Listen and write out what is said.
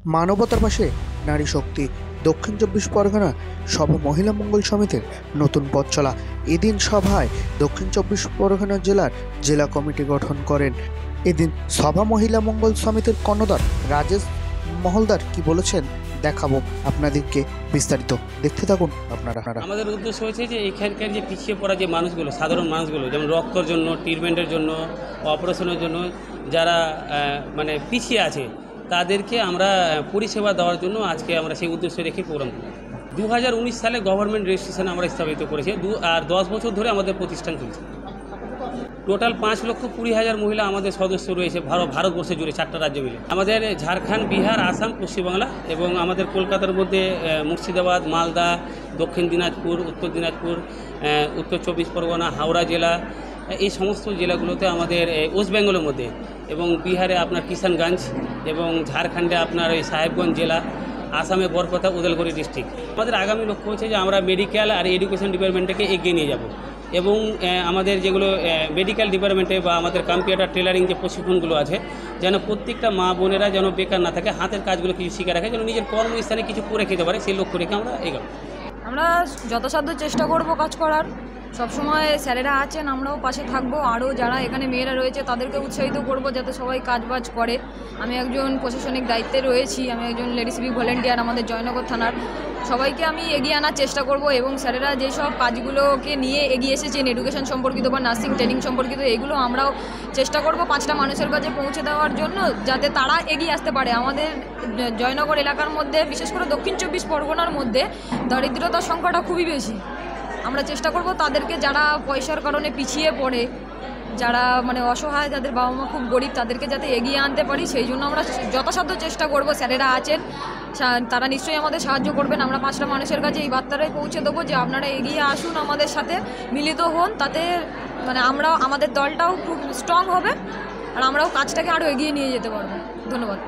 মানবতার পাশে নারী শক্তি। দক্ষিণ চব্বিশ পরগনা সভা মহিলা মঙ্গল সমিতির নতুন পথ চলা। এদিন সভায় দক্ষিণ চব্বিশ পরগনা জেলার জেলা কমিটি গঠন করেন। এদিন সভা মহিলা মঙ্গল সমিতির কর্ণধার রাজেশ মহলদার কি বলেছেন দেখাবো আপনাদেরকে, বিস্তারিত দেখতে থাকুন আপনারা। আমাদের উদ্দেশ্য হয়েছে যে এখানকার যে পিছিয়ে পড়া যে মানুষগুলো, সাধারণ মানুষগুলো, যেমন রক্তর জন্য, ট্রিটমেন্টের জন্য, অপারেশনের জন্য যারা মানে পিছিয়ে আছে, তাদেরকে আমরা পরিষেবা দেওয়ার জন্য আজকে আমরা সেই উদ্দেশ্য রেখে প্রোগ্রাম করি। 2019 সালে গভর্নমেন্ট রেজিস্ট্রেশন আমরা স্থাপিত করেছি, আর 10 বছর ধরে আমাদের প্রতিষ্ঠান চলছে। টোটাল 5,20,000 মহিলা আমাদের সদস্য রয়েছে ভারতবর্ষে জুড়ে 4টা রাজ্য মিলে। আমাদের ঝাড়খণ্ড, বিহার, আসাম, পশ্চিমবাংলা এবং আমাদের কলকাতার মধ্যে মুর্শিদাবাদ, মালদা, দক্ষিণ দিনাজপুর, উত্তর দিনাজপুর, উত্তর 24 পরগনা, হাওড়া জেলা, এই সমস্ত জেলাগুলোতে আমাদের ওয়েস্ট বেঙ্গলের মধ্যে, এবং বিহারে আপনার কিষানগঞ্জ, এবং ঝাড়খণ্ডে আপনার ওই সাহেবগঞ্জ জেলা, আসামে বরপেটা, উদলগুড়ি ডিস্ট্রিক্ট। আমাদের আগামী লক্ষ্য হচ্ছে যে আমরা মেডিকেল আর এডুকেশন ডিপার্টমেন্টকে এগিয়ে নিয়ে যাব, এবং আমাদের যেগুলো মেডিকেল ডিপার্টমেন্টে বা আমাদের কম্পিউটার টেলারিং যে প্রশিক্ষণগুলো আছে, যেন প্রত্যেকটা মা বোনেরা যেন বেকার না থাকে, হাতের কাজগুলো কিছু শিখে রাখে, যেন নিজের কর্মস্থানে কিছু করে খেতে পারে, সেই লক্ষ্য রেখে আমরা এগোবো। আমরা যথাসাধ্য চেষ্টা করব কাজ করার। সবসময় স্যারেরা আছেন, আমরাও পাশে থাকবো। আরও যারা এখানে মেয়েরা রয়েছে তাদেরকে উৎসাহিত করব যাতে সবাই কাজবাজ করে। আমি একজন প্রশাসনিক দায়িত্বে রয়েছি, আমি একজন লেডি সিভিক ভলেন্টিয়ার আমাদের জয়নগর থানার। সবাইকে আমি এগিয়ে আনার চেষ্টা করব, এবং স্যারেরা যেসব কাজগুলোকে নিয়ে এগিয়ে এসেছেন এডুকেশন সম্পর্কিত বা নার্সিং ট্রেনিং সম্পর্কিত, এগুলো আমরাও চেষ্টা করব 5টা মানুষের কাছে পৌঁছে দেওয়ার জন্য, যাতে তারা এগিয়ে আসতে পারে। আমাদের জয়নগর এলাকার মধ্যে, বিশেষ করে দক্ষিণ 24 পরগনার মধ্যে দারিদ্রতার সংখ্যাটা খুবই বেশি। আমরা চেষ্টা করব তাদেরকে, যারা পয়সার কারণে পিছিয়ে পড়ে, যারা মানে অসহায়, যাদের বাবা মা খুব গরিব, তাদেরকে যাতে এগিয়ে আনতে পারি, সেই জন্য আমরা যথাসাধ্য চেষ্টা করব। স্যারেরা আছেন, তারা নিশ্চয়ই আমাদের সাহায্য করবেন। আমরা 5টা মানুষের কাছে এই বার্তাটাই পৌঁছে দেবো যে আপনারা এগিয়ে আসুন, আমাদের সাথে মিলিত হন, তাতে মানে আমাদের দলটাও খুব স্ট্রং হবে, আর আমরাও কাজটাকে আরও এগিয়ে নিয়ে যেতে পারবো। ধন্যবাদ।